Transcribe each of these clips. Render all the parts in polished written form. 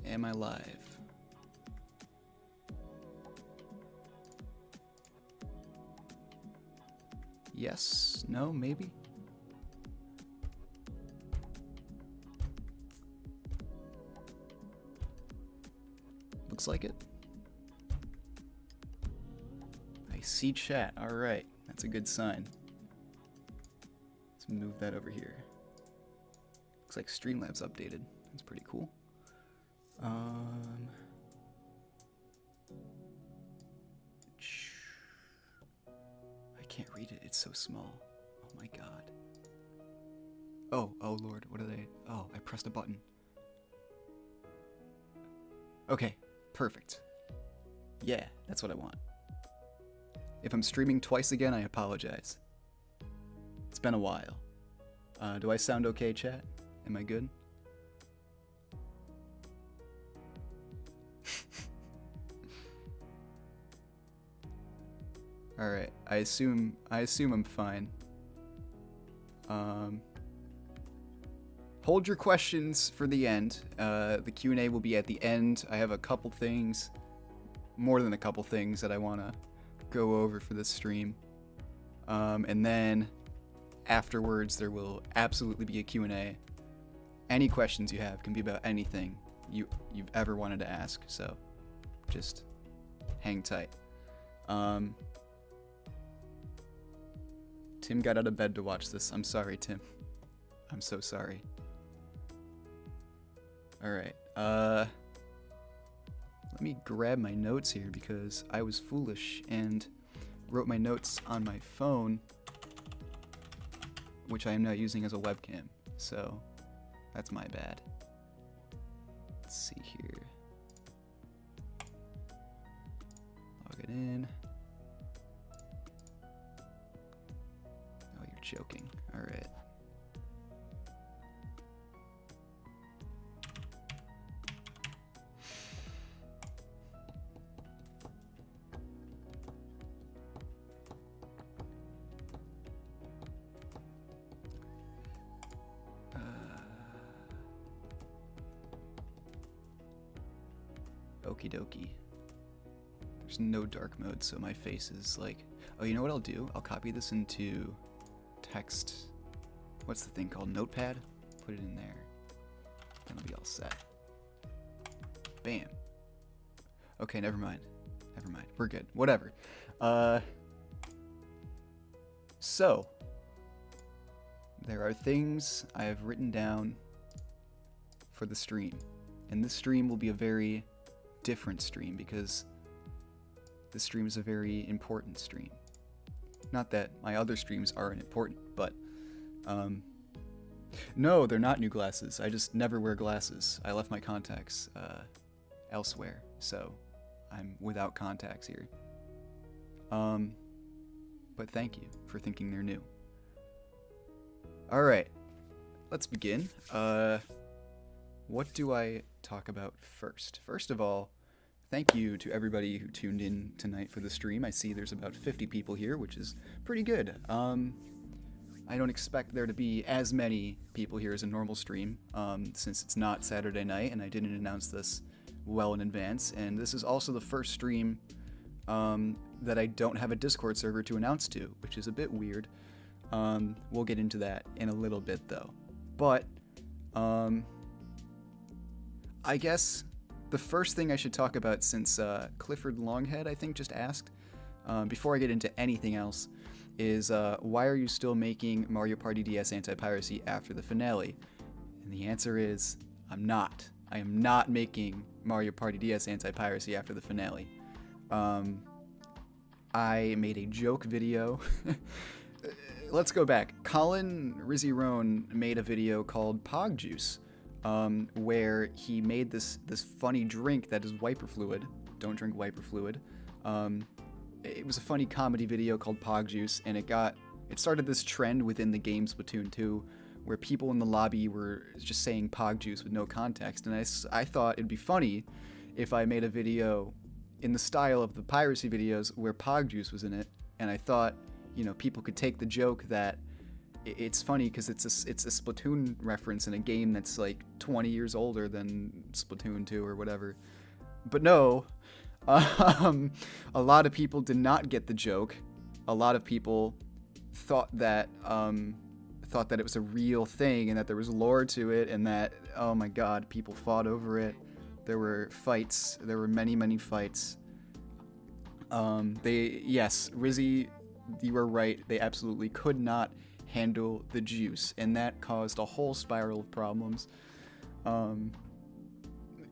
Am I live? Yes, no, maybe? Looks like it. I see chat. Alright, that's a good sign. Let's move that over here. Looks like Streamlabs updated. That's pretty cool. I can't read it. It's so small. Oh my god. Oh lord. What are they? Oh, I pressed a button. Okay, perfect. Yeah, that's what I want. If I'm streaming twice again, I apologize. It's been a while. Do I sound okay, chat? Am I good? Alright, I assume I'm fine. Hold your questions for the end. The Q&A will be at the end. I have a couple things, more than a couple things that I want to go over for this stream. And then afterwards there will absolutely be a Q&A. Any questions you have can be about anything you've ever wanted to ask, so just hang tight. Tim got out of bed to watch this. I'm sorry, Tim. I'm so sorry. Alright, let me grab my notes here because I was foolish and wrote my notes on my phone, which I am now using as a webcam, so that's my bad. Let's see here. Log it in. Oh, you're joking. Alright. Okie dokie. There's no dark mode, so my face is like... Oh, you know what I'll do? I'll copy this into text... What's the thing called? Notepad? Put it in there. Then I'll be all set. Bam. Okay, never mind. Never mind. We're good. Whatever. So... There are things I have written down for the stream. And this stream will be a very different stream because this stream is a very important stream. Not that my other streams aren't important, but no, they're not new glasses. I just never wear glasses. I left my contacts elsewhere, so I'm without contacts here. But thank you for thinking they're new. Alright, let's begin. What do I talk about first? First of all, thank you to everybody who tuned in tonight for the stream. I see there's about 50 people here, which is pretty good. I don't expect there to be as many people here as a normal stream, since it's not Saturday night, and I didn't announce this well in advance. And this is also the first stream that I don't have a Discord server to announce to, which is a bit weird. We'll get into that in a little bit, though. But, I guess the first thing I should talk about, since Clifford Longhead, I think, just asked, before I get into anything else, is why are you still making Mario Party DS Anti-Piracy after the finale? And the answer is, I'm not. I am not making Mario Party DS Anti-Piracy after the finale. I made a joke video. Let's go back. Colin Rizzy Roan made a video called Pog Juice, where he made this funny drink that is wiper fluid. Don't drink wiper fluid. It was a funny comedy video called Pog Juice, and it started this trend within the game Splatoon 2, where people in the lobby were just saying Pog Juice with no context, and I thought it'd be funny if I made a video in the style of the piracy videos where Pog Juice was in it, and I thought, you know, people could take the joke that it's funny because it's a Splatoon reference in a game that's like 20 years older than Splatoon 2 or whatever. But no, a lot of people did not get the joke. A lot of people thought that it was a real thing and that there was lore to it, and that, oh my god, people fought over it. There were fights. There were many fights. Yes, Rizzy, you were right. They absolutely could not handle the juice, and that caused a whole spiral of problems.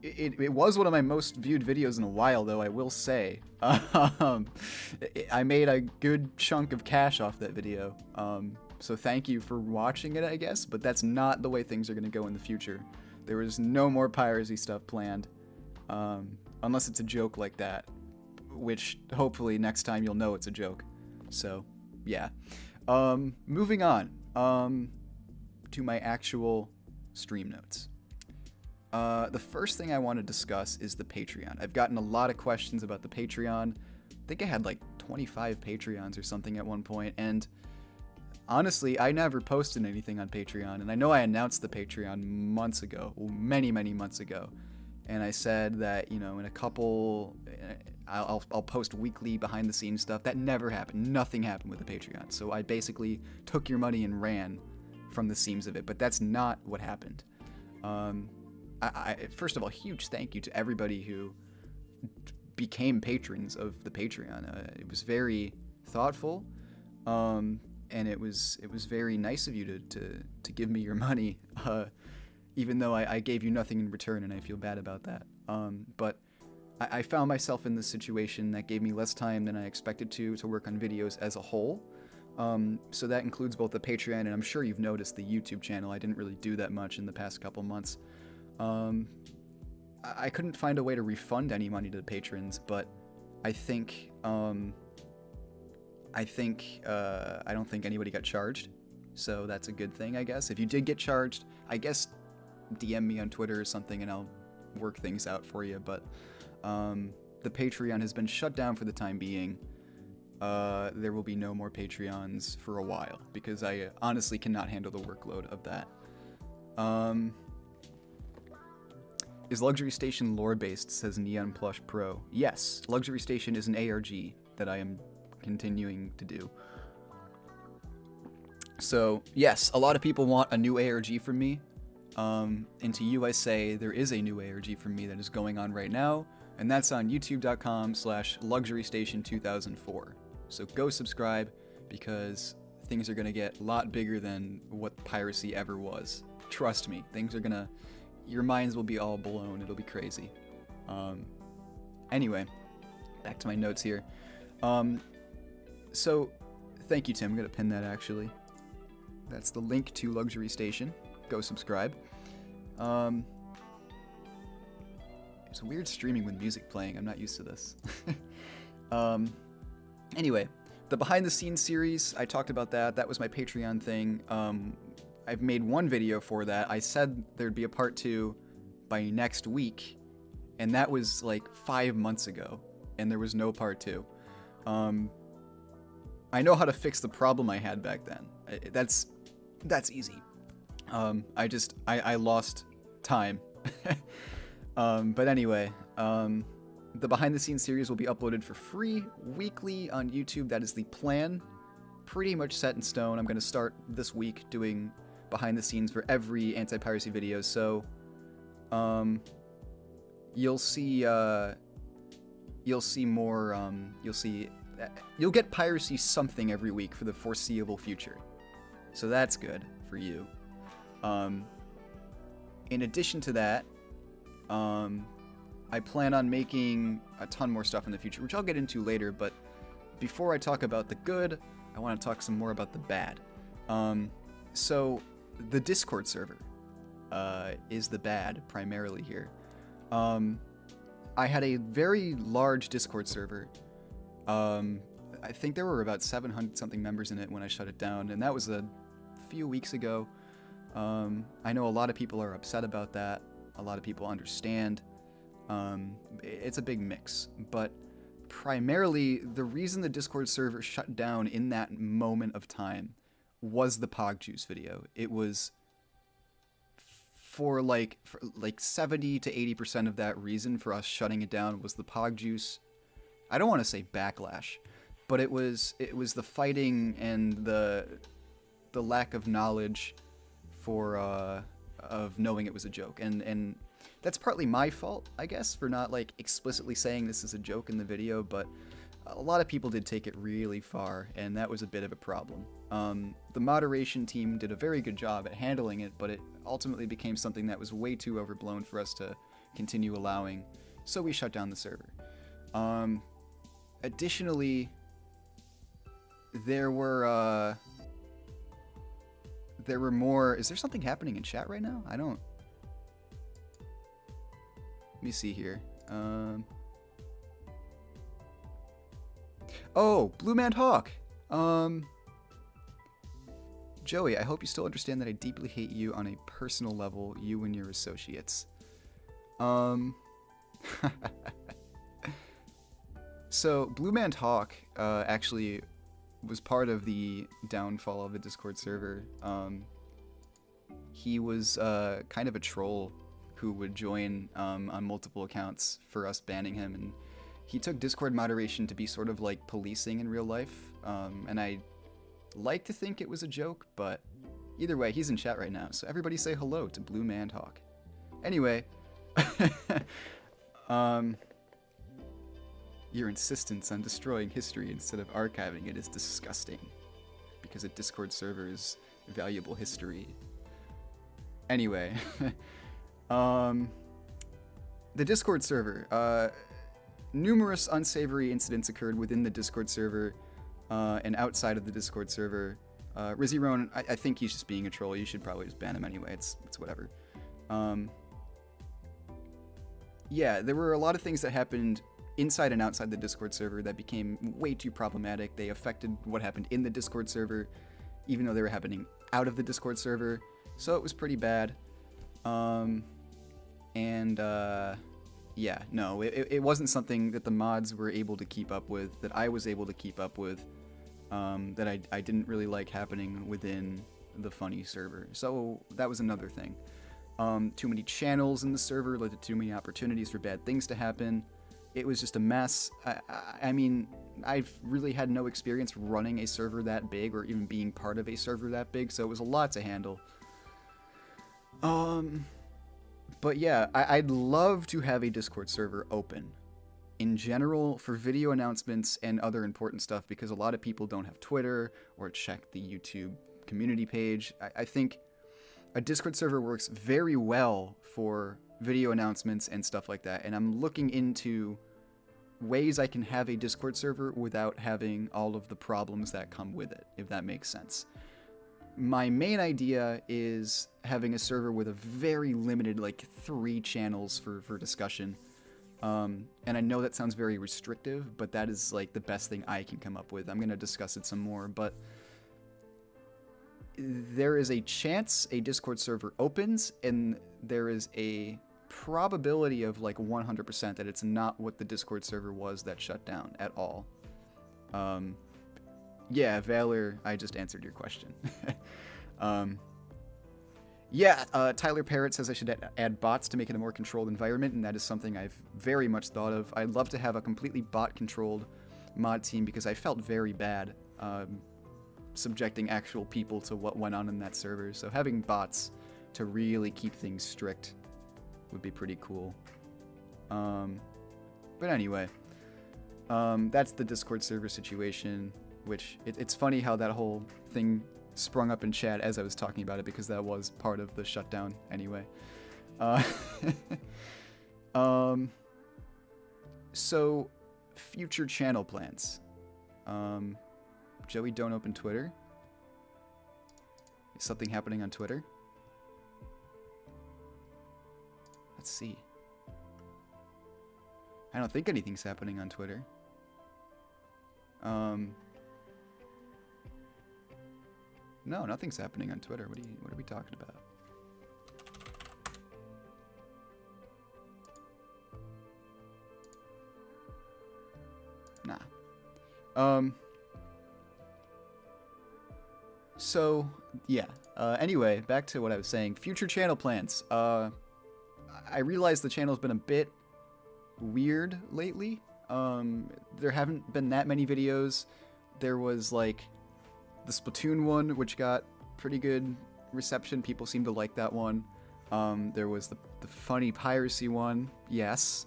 It was one of my most viewed videos in a while, though, I will say. I made a good chunk of cash off that video. So thank you for watching it, I guess, but that's not the way things are going to go in the future. There is no more piracy stuff planned, unless it's a joke like that, which hopefully next time you'll know it's a joke. So, yeah. Moving on to my actual stream notes. The first thing I want to discuss is the Patreon. I've gotten a lot of questions about the Patreon. I think I had like 25 Patreons or something at one point, and honestly, I never posted anything on Patreon, and I know I announced the Patreon months ago, many months ago, and I said that, you know, in a couple, I'll post weekly behind-the-scenes stuff. That never happened. Nothing happened with the Patreon, so I basically took your money and ran from the seams of it, but that's not what happened. First of all, huge thank you to everybody who became patrons of the Patreon. It was very thoughtful, and it was very nice of you to give me your money, even though I gave you nothing in return, and I feel bad about that. But I found myself in this situation that gave me less time than I expected to work on videos as a whole. So that includes both the Patreon, and I'm sure you've noticed the YouTube channel. I didn't really do that much in the past couple months. I couldn't find a way to refund any money to the patrons, but I don't think anybody got charged, so that's a good thing, I guess. If you did get charged, I guess DM me on Twitter or something and I'll work things out for you, but the Patreon has been shut down for the time being. There will be no more Patreons for a while, because I honestly cannot handle the workload of that. Is Luxury Station lore-based, says Neon Plush Pro. Yes, Luxury Station is an ARG that I am continuing to do. So, yes, a lot of people want a new ARG from me. And to you I say, there is a new ARG from me that is going on right now, and that's on youtube.com/LuxuryStation2004. So go subscribe, because things are going to get a lot bigger than what piracy ever was. Trust me, things are going to... Your minds will be all blown. It'll be crazy. Anyway, back to my notes here. So, thank you, Tim. I'm going to pin that, actually. That's the link to Luxury Station. Go subscribe. It's weird streaming with music playing. I'm not used to this. Anyway, the behind-the-scenes series, I talked about that. That was my Patreon thing. I've made one video for that. I said there'd be a part 2 by next week, and that was like 5 months ago, and there was no part 2. I know how to fix the problem I had back then. That's easy. I lost time. But anyway, the behind-the-scenes series will be uploaded for free weekly on YouTube. That is the plan. Pretty much set in stone. I'm going to start this week doing behind the scenes for every anti-piracy video, so you'll see more, you'll get piracy something every week for the foreseeable future, so that's good for you. In addition to that, I plan on making a ton more stuff in the future, which I'll get into later, but before I talk about the good, I want to talk some more about the bad. So the Discord server is the bad primarily here. I had a very large Discord server. I think there were about 700 something members in it when I shut it down, and that was a few weeks ago. I know a lot of people are upset about that. A lot of people understand. It's a big mix, but primarily the reason the Discord server shut down in that moment of time was the Pog Juice video. It was for like 70 to 80% of that reason for us shutting it down was the Pog Juice. I don't want to say backlash, but it was the fighting and the lack of knowledge for of knowing it was a joke, and that's partly my fault, I guess, for not like explicitly saying this is a joke in the video, but a lot of people did take it really far, and that was a bit of a problem. The moderation team did a very good job at handling it, but it ultimately became something that was way too overblown for us to continue allowing, so we shut down the server. Additionally, there were more... Is there something happening in chat right now? I don't... Let me see here. Oh, Blue Man Hawk! Joey, I hope you still understand that I deeply hate you on a personal level, you and your associates. So, Blue Man Hawk actually was part of the downfall of the Discord server. He was kind of a troll who would join on multiple accounts for us banning him, and he took Discord moderation to be sort of like policing in real life, and I like to think it was a joke, but either way, he's in chat right now, so everybody say hello to Blue Man Hawk. Anyway, your insistence on destroying history instead of archiving it is disgusting, because a Discord server is valuable history. Anyway, the Discord server, numerous unsavory incidents occurred within the Discord server and outside of the Discord server. Rizzy Roan, I think he's just being a troll. You should probably just ban him anyway. It's whatever. Yeah, there were a lot of things that happened inside and outside the Discord server that became way too problematic. They affected what happened in the Discord server, even though they were happening out of the Discord server. So it was pretty bad. Yeah, no, it wasn't something that the mods were able to keep up with, that I was able to keep up with, that I didn't really like happening within the funny server. So that was another thing. Too many channels in the server led to too many opportunities for bad things to happen. It was just a mess. I mean, I've really had no experience running a server that big or even being part of a server that big, so it was a lot to handle. But yeah, I'd love to have a Discord server open in general for video announcements and other important stuff, because a lot of people don't have Twitter or check the YouTube community page. I think a Discord server works very well for video announcements and stuff like that, and I'm looking into ways I can have a Discord server without having all of the problems that come with it, if that makes sense. My main idea is having a server with a very limited, like 3 channels for discussion. And I know that sounds very restrictive, but that is like the best thing I can come up with. I'm going to discuss it some more, but there is a chance a Discord server opens, and there is a probability of like 100% that it's not what the Discord server was that shut down at all. Yeah, Valor, I just answered your question. Tyler Parrott says I should add bots to make it a more controlled environment, and that is something I've very much thought of. I'd love to have a completely bot-controlled mod team, because I felt very bad subjecting actual people to what went on in that server. So having bots to really keep things strict would be pretty cool. But anyway, that's the Discord server situation, which it's funny how that whole thing sprung up in chat as I was talking about it, because that was part of the shutdown anyway. So future channel plans. Joey, don't open Twitter. Is something happening on Twitter? Let's see. I don't think anything's happening on Twitter. No, nothing's happening on Twitter. What are we talking about? Nah. So, yeah. Anyway, back to what I was saying. Future channel plans. I realize the channel's been a bit weird lately. There haven't been that many videos. There was, like, the Splatoon one, which got pretty good reception. People seem to like that one. There was the funny piracy one. Yes.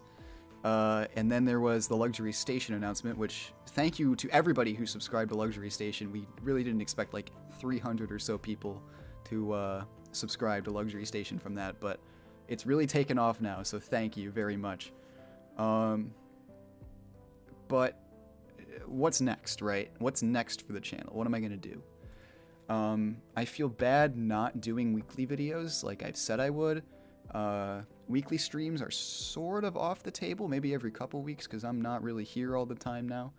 And then there was the Luxury Station announcement, which thank you to everybody who subscribed to Luxury Station. We really didn't expect like 300 or so people to subscribe to Luxury Station from that, but it's really taken off now, so thank you very much. But what's next, right? What's next for the channel? What am I going to do? I feel bad not doing weekly videos like I've said I would. Weekly streams are sort of off the table, maybe every couple weeks because I'm not really here all the time now.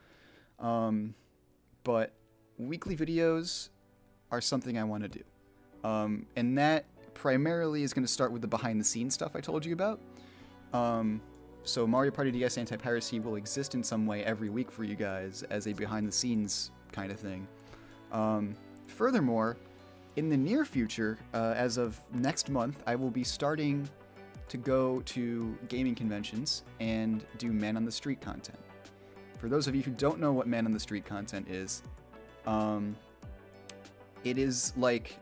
But weekly videos are something I want to do. And that primarily is going to start with the behind the scenes stuff I told you about. So Mario Party DS Anti-Piracy will exist in some way every week for you guys as a behind the scenes kind of thing. Furthermore, in the near future, as of next month, I will be starting to go to gaming conventions and do man on the street content. For those of you who don't know what man on the street content is, it is like,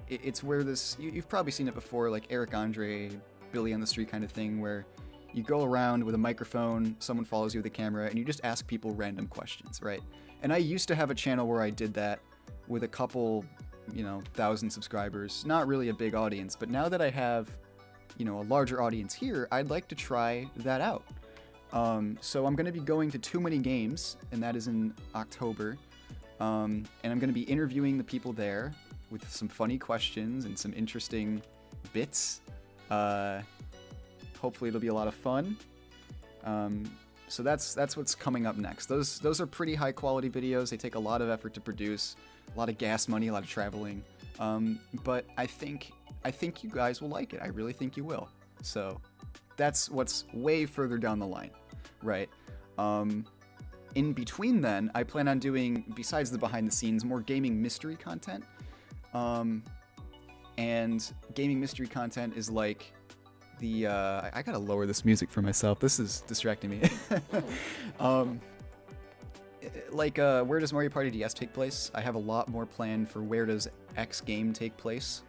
it's where this, you've probably seen it before, like Eric Andre, Billy on the Street kind of thing, where you go around with a microphone, someone follows you with a camera, and you just ask people random questions, right? And I used to have a channel where I did that with a couple, 1,000 subscribers. Not really a big audience, but now that I have, a larger audience here, I'd like to try that out. So I'm going to be going to Too Many Games, and that is in October. And I'm going to be interviewing the people there with some funny questions and some interesting bits. Hopefully it'll be a lot of fun. So that's what's coming up next. Those are pretty high quality videos. They take a lot of effort to produce, a lot of gas money, a lot of traveling. But I think you guys will like it. I really think you will. So that's what's way further down the line, right? In between then, I plan on doing, besides the behind the scenes, more gaming mystery content. And gaming mystery content is like the, I gotta lower this music for myself. This is distracting me. Where does Mario Party DS take place? I have a lot more planned for where does X game take place.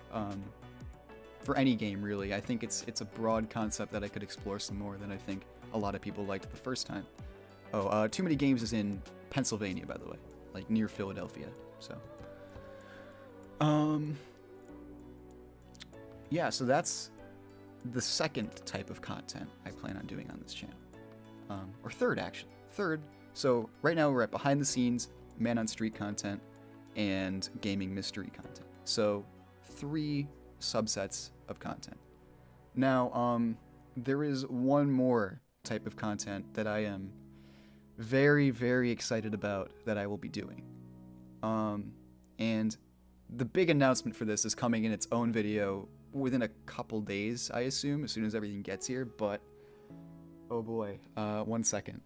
For any game, really. I think it's a broad concept that I could explore some more than I think a lot of people liked the first time. Oh, Too Many Games is in Pennsylvania, by the way, like near Philadelphia. So, yeah. So that's the second type of content I plan on doing on this channel, or third actually. Third. So right now we're at behind the scenes, man on street content, and gaming mystery content. So 3 subsets of content. Now, there is one more type of content that I am very, very excited about that I will be doing. And the big announcement for this is coming in its own video within a couple days, I assume, as soon as everything gets here, but oh boy, 1 second.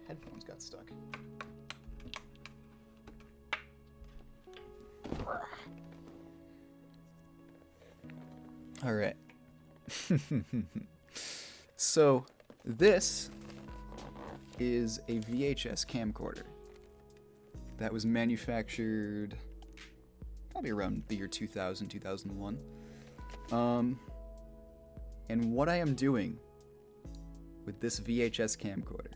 Headphones got stuck. All right. So this is a VHS camcorder that was manufactured probably around the year 2000, 2001. And what I am doing with this VHS camcorder,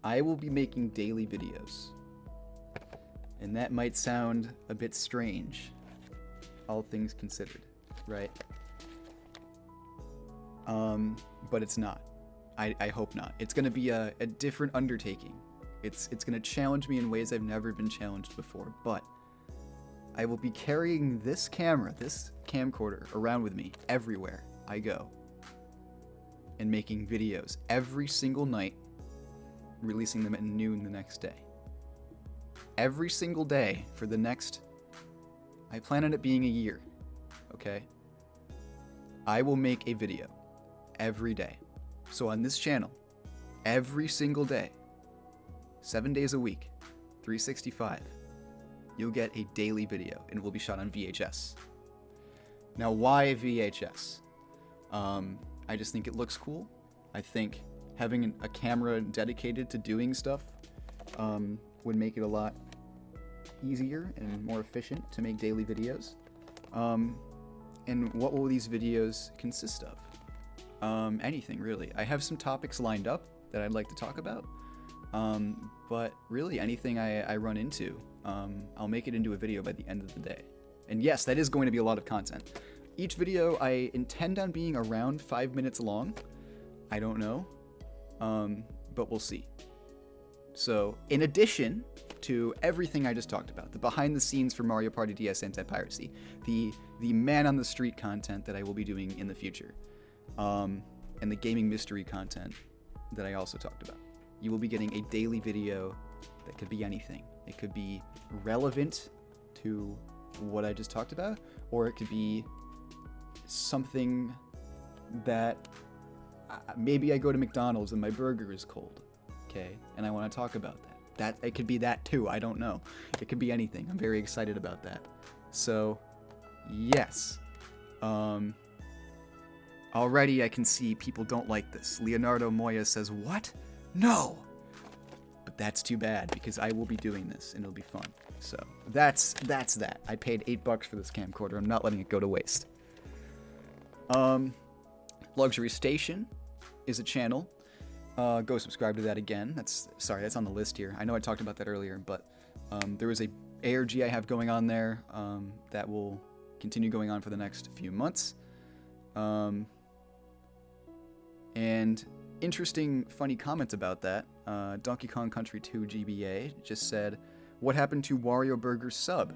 I will be making daily videos. And that might sound a bit strange, all things considered, right? But it's not. I hope not. It's going to be a different undertaking. It's going to challenge me in ways I've never been challenged before, but I will be carrying this camera, this camcorder, around with me everywhere I go and making videos every single night, releasing them at noon the next day. Every single day for the next, I plan on it being a year, okay? I will make a video every day. So on this channel, every single day, 7 days a week, 365, you'll get a daily video, and it will be shot on VHS. Now, why VHS? I just think it looks cool. I think having a camera dedicated to doing stuff would make it a lot easier and more efficient to make daily videos. And what will these videos consist of? Anything, really. I have some topics lined up that I'd like to talk about, but really anything I run into, I'll make it into a video by the end of the day. And yes, that is going to be a lot of content. Each video I intend on being around 5 minutes long. I don't know, but we'll see. So, in addition to everything I just talked about, the behind the scenes for Mario Party DS Anti-Piracy, the man on the street content that I will be doing in the future, and the gaming mystery content that I also talked about, you will be getting a daily video that could be anything. It could be relevant to what I just talked about, or it could be something that maybe I go to McDonald's and my burger is cold, okay, and I want to talk about that. It could be that too. I don't know. It could be anything. I'm very excited about that. So, yes. Already I can see people don't like this. Leonardo Moya says, "What? No!" But that's too bad, because I will be doing this and it'll be fun. So that's that. I paid $8 for this camcorder. I'm not letting it go to waste. Luxury Station is a channel. Go subscribe to that again. That's on the list here. I know I talked about that earlier, but there is a ARG I have going on there that will continue going on for the next few months. And interesting, funny comment about that. Donkey Kong Country 2 GBA just said, "What happened to Wario Burger Sub?"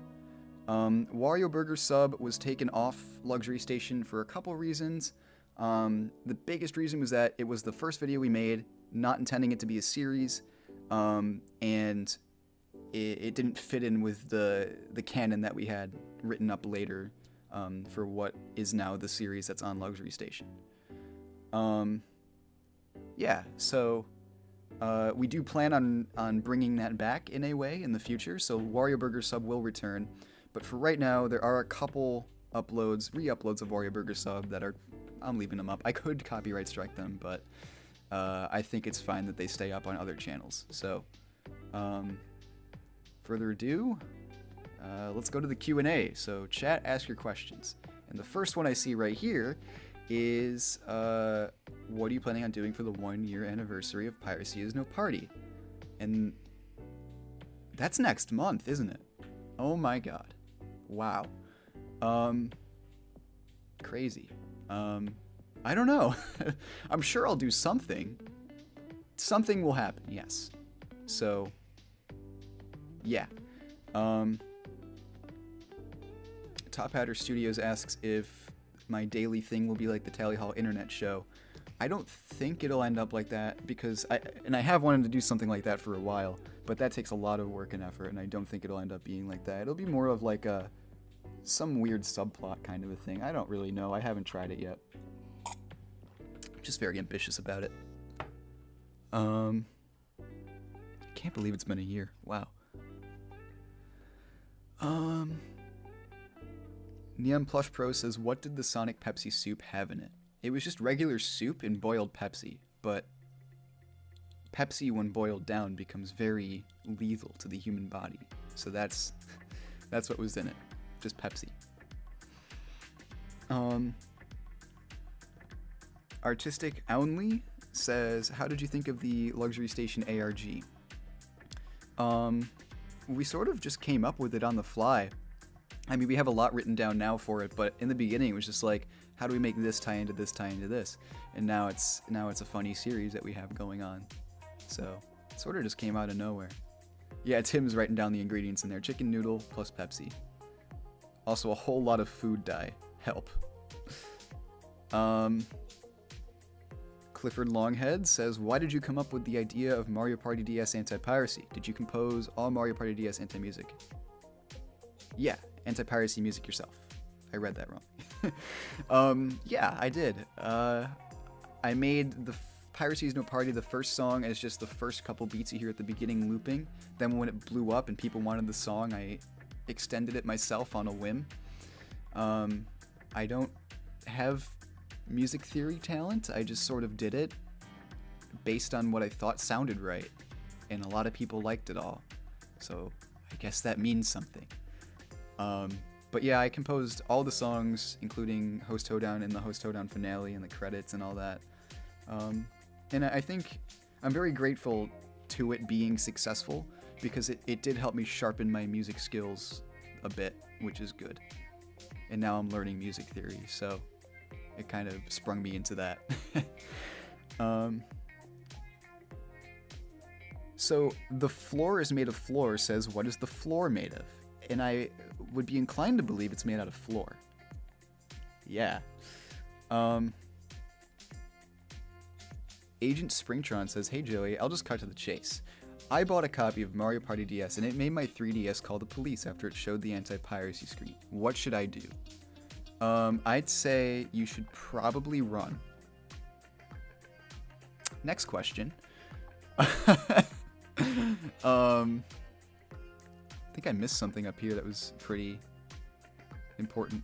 Wario Burger Sub was taken off Luxury Station for a couple reasons. The biggest reason was that it was the first video we made, not intending it to be a series, and it didn't fit in with the canon that we had written up later for what is now the series that's on Luxury Station. Yeah, so we do plan on bringing that back in a way in the future, so Wario Burger Sub will return. But for right now, there are a couple re-uploads of Wario Burger Sub that I'm leaving them up. I could copyright strike them, but I think it's fine that they stay up on other channels. So, further ado, let's go to the Q&A. So, chat, ask your questions. And the first one I see right here is, what are you planning on doing for the 1-year anniversary of Piracy is No Party? And that's next month, isn't it? Oh my god. Wow. Crazy. I don't know. I'm sure I'll do something. Something will happen, yes. So, yeah. Top Hatter Studios asks if my daily thing will be like the Tally Hall Internet Show. I don't think it'll end up like that, because I have wanted to do something like that for a while, but that takes a lot of work and effort, and I don't think it'll end up being like that. It'll be more of like some weird subplot kind of a thing. I don't really know. I haven't tried it yet. Just very ambitious about it. Can't believe it's been a year. Wow. Neon Plush Pro says, "What did the Sonic Pepsi soup have in it?" It was just regular soup and boiled Pepsi, but Pepsi, when boiled down, becomes very lethal to the human body. So that's what was in it. Just Pepsi. Artistic Only says, "How did you think of the Luxury Station ARG?" We sort of just came up with it on the fly. I mean, we have a lot written down now for it, but in the beginning it was just like, how do we make this tie into this, tie into this? And now it's a funny series that we have going on. So, it sort of just came out of nowhere. Yeah, Tim's writing down the ingredients in there. Chicken noodle plus Pepsi. Also a whole lot of food dye. Help. Clifford Longhead says, "Why did you come up with the idea of Mario Party DS Anti-Piracy? Did you compose all Mario Party DS anti-music?" Yeah, anti-piracy music yourself. I read that wrong. Yeah, I did. I made the Piracy is No Party, the first song, as just the first couple beats you hear at the beginning looping. Then when it blew up and people wanted the song, I extended it myself on a whim. I don't have music theory talent. I just sort of did it based on what I thought sounded right. And a lot of people liked it all. So I guess that means something. But yeah, I composed all the songs, including Host Hoedown and the Host Hoedown finale and the credits and all that. And I think I'm very grateful to it being successful because it did help me sharpen my music skills a bit, which is good. And now I'm learning music theory, so it kind of sprung me into that. So the floor is made of floor says, what is the floor made of? And I would be inclined to believe it's made out of floor. Yeah. Agent Springtron says, hey Joey, I'll just cut to the chase. I bought a copy of Mario Party DS and it made my 3DS call the police after it showed the anti-piracy screen. What should I do? I'd say you should probably run. Next question. I think I missed something up here that was pretty important.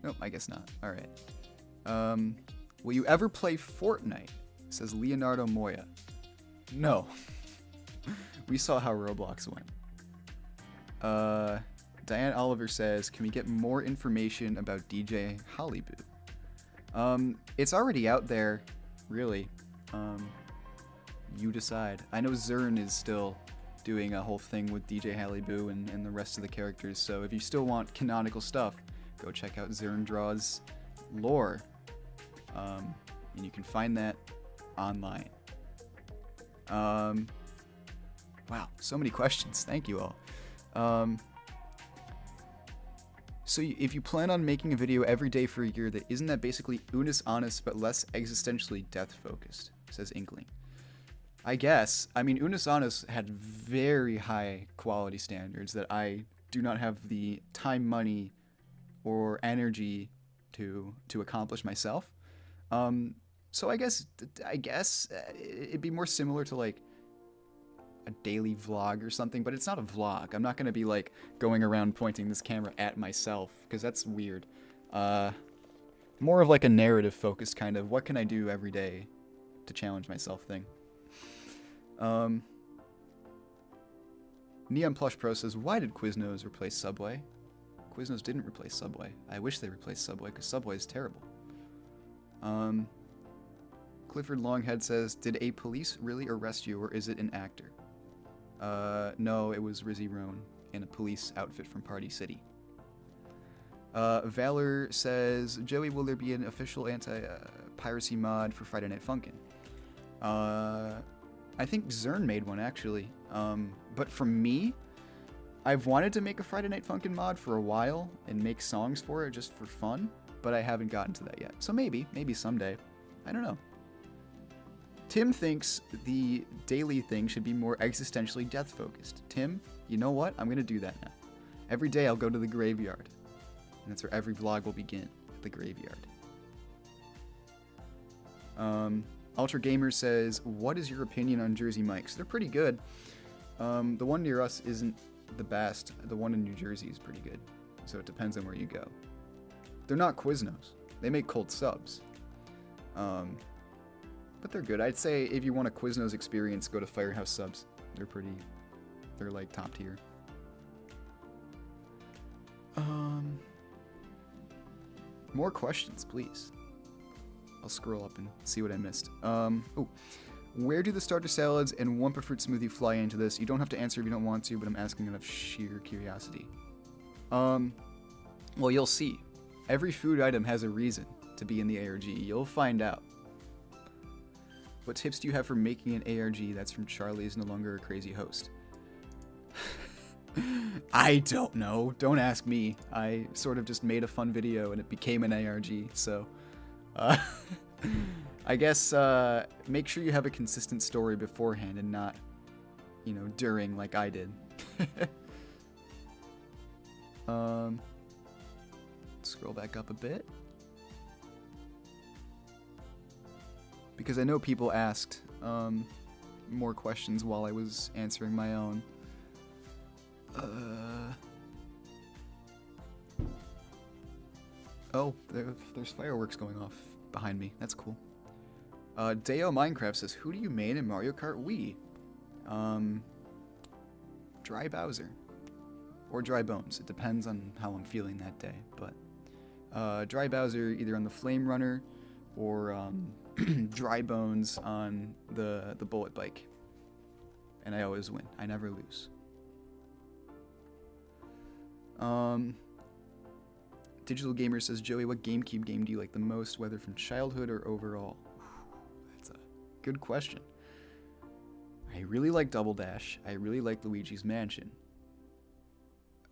Nope, I guess not. All right. Will you ever play Fortnite? Says Leonardo Moya. No. We saw how Roblox went. Diane Oliver says, can we get more information about DJ Hollyboo? It's already out there, really. You decide. I know Zern is still doing a whole thing with DJ Hollyboo and the rest of the characters, so if you still want canonical stuff, go check out Zern Draw's lore. And you can find that online. Wow, so many questions. Thank you all. So if you plan on making a video every day for a year, isn't that basically Unis Honest but less existentially death-focused? Says Inkling. I guess. I mean, Unis Honest had very high quality standards that I do not have the time, money, or energy to accomplish myself. So I guess it'd be more similar to like a daily vlog or something, but it's not a vlog. I'm not going to be like going around pointing this camera at myself because that's weird. More of like a narrative focused kind of what can I do every day to challenge myself thing. Neon Plush Pro says, why did Quiznos replace Subway? Quiznos didn't replace Subway. I wish they replaced Subway because Subway is terrible. Clifford Longhead says, did a police really arrest you or is it an actor? No, it was Rizzy Roan in a police outfit from Party City. Valor says, Joey, will there be an official anti-piracy mod for Friday Night Funkin'? I think Zern made one, actually. But for me, I've wanted to make a Friday Night Funkin' mod for a while and make songs for it just for fun, but I haven't gotten to that yet. So maybe someday. I don't know. Tim thinks the daily thing should be more existentially death-focused. Tim, you know what? I'm going to do that now. Every day I'll go to the graveyard. And that's where every vlog will begin, at the graveyard. Ultra Gamer says, what is your opinion on Jersey mics? They're pretty good. The one near us isn't the best. The one in New Jersey is pretty good. So it depends on where you go. They're not Quiznos. They make cold subs. But they're good. I'd say if you want a Quiznos experience, go to Firehouse Subs. They're like top tier. More questions, please. I'll scroll up and see what I missed. Where do the starter salads and Wumpa fruit smoothie fly into this? You don't have to answer if you don't want to, but I'm asking out of sheer curiosity. Well, you'll see. Every food item has a reason to be in the ARG. You'll find out. What tips do you have for making an ARG? That's from Charlie is no longer a crazy host. I don't know. Don't ask me. I sort of just made a fun video and it became an ARG, so... I guess make sure you have a consistent story beforehand and not, you know, during like I did. Scroll back up a bit. Because I know people asked more questions while I was answering my own. Oh, there's fireworks going off behind me. That's cool. Deo Minecraft says, who do you main in Mario Kart Wii? Dry Bowser. Or Dry Bones. It depends on how I'm feeling that day. But Dry Bowser either on the Flame Runner or Dry Bones on the Bullet Bike. And I always win. I never lose. Digital Gamer says, Joey, what GameCube game do you like the most, whether from childhood or overall? That's a good question. I really like Double Dash. I really like Luigi's Mansion.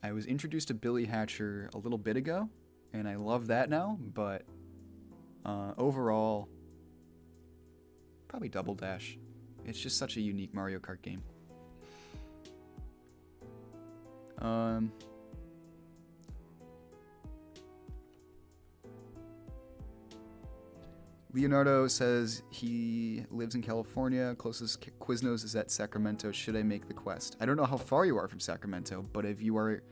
I was introduced to Billy Hatcher a little bit ago, and I love that now, but overall, probably Double Dash. It's just such a unique Mario Kart game. Leonardo says he lives in California. Closest Quiznos is at Sacramento. Should I make the quest? I don't know how far you are from Sacramento, but if you are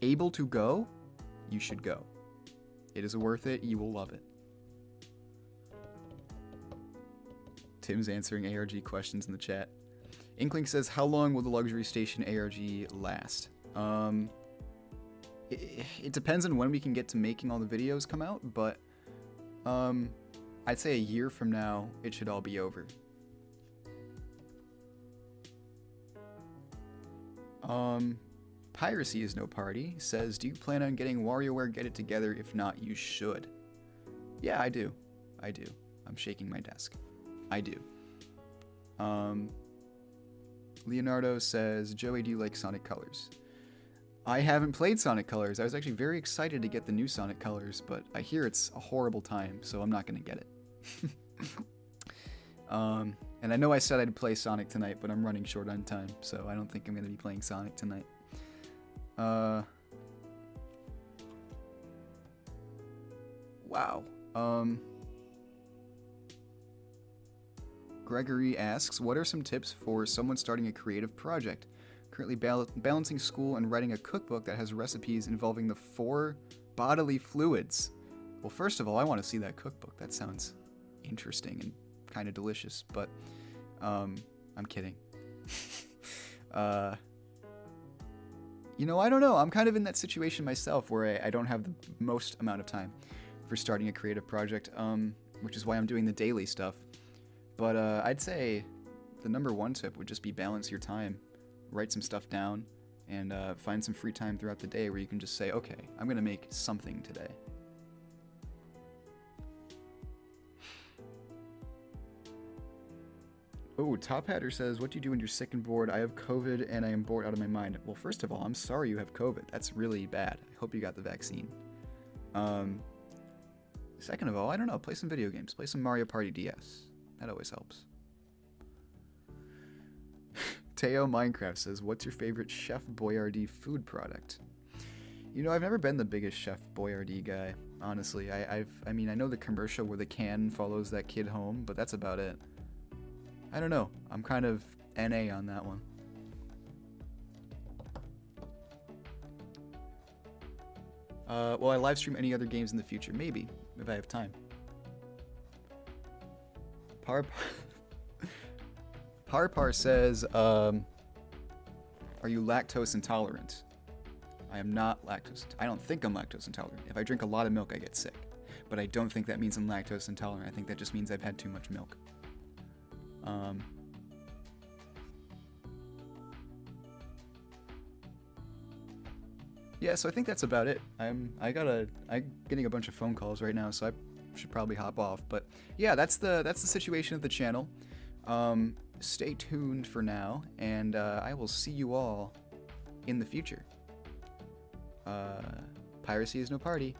able to go, you should go. It is worth it. You will love it. Tim's answering ARG questions in the chat. Inkling says, how long will the luxury station ARG last? It depends on when we can get to making all the videos come out, but I'd say a year from now, it should all be over. Piracy is no party says, do you plan on getting WarioWare Get It Together? If not, you should. Yeah, I do. I do. I'm shaking my desk. I do. Leonardo says, Joey, do you like Sonic Colors? I haven't played Sonic Colors. I was actually very excited to get the new Sonic Colors, but I hear it's a horrible time, so I'm not going to get it. And I know I said I'd play Sonic tonight, but I'm running short on time, so I don't think I'm going to be playing Sonic tonight. Wow. Gregory asks, what are some tips for someone starting a creative project? Currently balancing school and writing a cookbook that has recipes involving the 4 bodily fluids. Well, first of all, I want to see that cookbook. That sounds interesting and kind of delicious, but I'm kidding. You know, I don't know. I'm kind of in that situation myself where I don't have the most amount of time for starting a creative project, which is why I'm doing the daily stuff. But I'd say the number one tip would just be balance your time. Write some stuff down, and find some free time throughout the day where you can just say, okay, I'm going to make something today. Oh, Top Hatter says, what do you do when you're sick and bored? I have COVID and I am bored out of my mind. Well, first of all, I'm sorry you have COVID. That's really bad. I hope you got the vaccine. Second of all, I don't know, play some video games. Play some Mario Party DS. That always helps. Teo Minecraft says, what's your favorite Chef Boyardee food product? You know, I've never been the biggest Chef Boyardee guy, honestly. I mean, I know the commercial where the can follows that kid home, but that's about it. I don't know. I'm kind of NA on that one. Will I live stream any other games in the future? Maybe, if I have time. Parpar says, are you lactose intolerant? I am not lactose. I don't think I'm lactose intolerant. If I drink a lot of milk, I get sick. But I don't think that means I'm lactose intolerant. I think that just means I've had too much milk. Yeah, so I think that's about it. I'm getting a bunch of phone calls right now, so I should probably hop off. But yeah, that's the situation of the channel. Stay tuned for now, and I will see you all in the future. Piracy is no party.